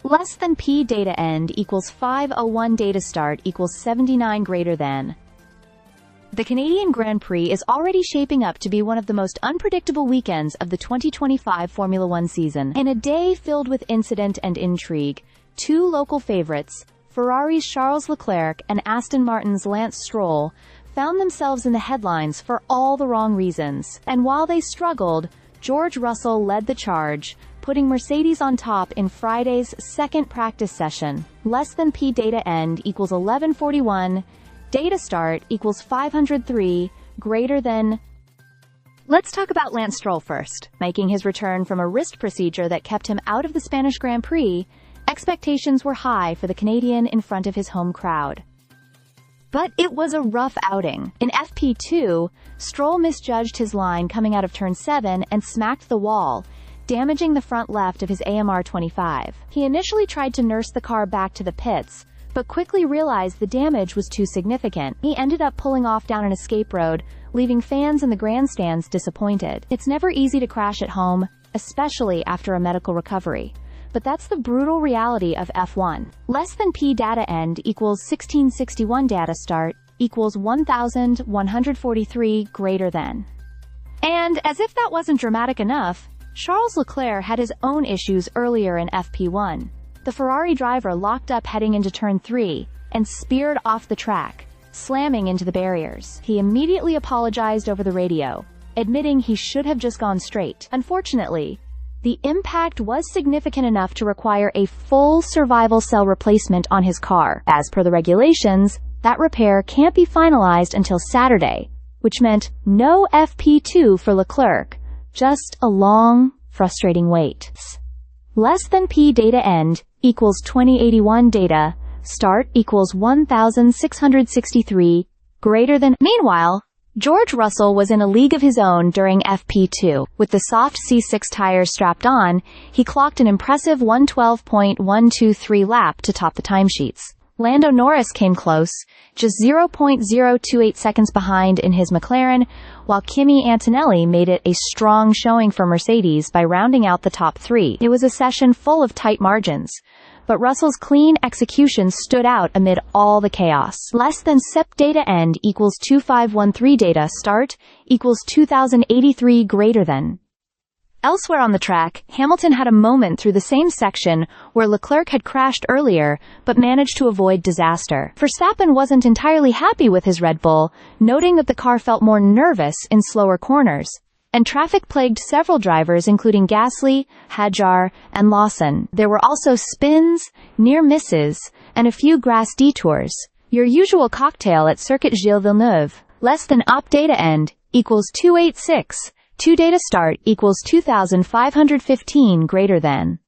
Less than P data end equals 5:01 data start equals 79 greater than. The Canadian Grand Prix is already shaping up to be one of the most unpredictable weekends of the 2025 Formula One season. In a day filled with incident and intrigue, two local favorites, Ferrari's Charles Leclerc and Aston Martin's Lance Stroll, found themselves in the headlines for all the wrong reasons. And while they struggled, George Russell led the charge, putting Mercedes on top in Friday's second practice session. Less than P data end equals 11:41, data start equals 503, greater than. Let's talk about Lance Stroll first. Making his return from a wrist procedure that kept him out of the Spanish Grand Prix, expectations were high for the Canadian in front of his home crowd. But it was a rough outing. In FP2, Stroll misjudged his line coming out of turn 7 and smacked the wall, damaging the front left of his AMR 25. He initially tried to nurse the car back to the pits, but quickly realized the damage was too significant. He ended up pulling off down an escape road, leaving fans in the grandstands disappointed. It's never easy to crash at home, especially after a medical recovery. But that's the brutal reality of F1. Less than P data end equals 1661 data start equals 1143 greater than. And as if that wasn't dramatic enough, Charles Leclerc had his own issues earlier in FP1. The Ferrari driver locked up heading into turn 3 and speared off the track, slamming into the barriers. He immediately apologized over the radio, admitting he should have just gone straight. Unfortunately, the impact was significant enough to require a full survival cell replacement on his car. As per the regulations, that repair can't be finalized until Saturday, which meant no FP2 for Leclerc, just a long, frustrating wait. Less than P data end equals 2081 data start equals 1663 greater than. Meanwhile, George Russell was in a league of his own during FP2. With the soft C6 tires strapped on, he clocked an impressive 112.123 lap to top the timesheets. Lando Norris came close, just 0.028 seconds behind in his McLaren, while Kimi Antonelli made it a strong showing for Mercedes by rounding out the top three. It was a session full of tight margins, but Russell's clean execution stood out amid all the chaos. Less than SEP data end equals 2513 data start equals 2083 greater than. Elsewhere on the track, Hamilton had a moment through the same section where Leclerc had crashed earlier, but managed to avoid disaster. Verstappen wasn't entirely happy with his Red Bull, noting that the car felt more nervous in slower corners. And traffic plagued several drivers including Gasly, Hadjar, and Lawson. There were also spins, near misses, and a few grass detours. Your usual cocktail at Circuit Gilles Villeneuve. Less than op data end equals 286. 2 data start equals 2515 greater than.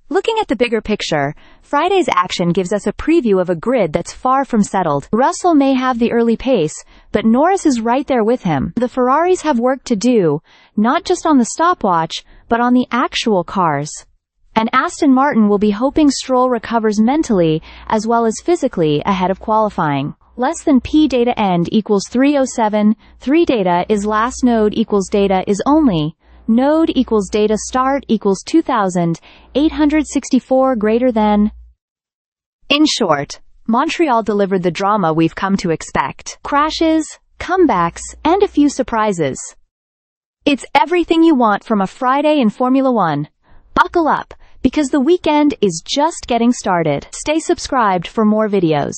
Looking at the bigger picture, Friday's action gives us a preview of a grid that's far from settled. Russell may have the early pace, but Norris is right there with him. The Ferraris have work to do, not just on the stopwatch, but on the actual cars. And Aston Martin will be hoping Stroll recovers mentally as well as physically ahead of qualifying. Less than P data end equals 307, 3 data is last node equals data is only, node equals data start equals 2864 greater than. In short, Montreal delivered the drama we've come to expect. Crashes, comebacks, and a few surprises. It's everything you want from a Friday in Formula One. Buckle up, because the weekend is just getting started. Stay subscribed for more videos.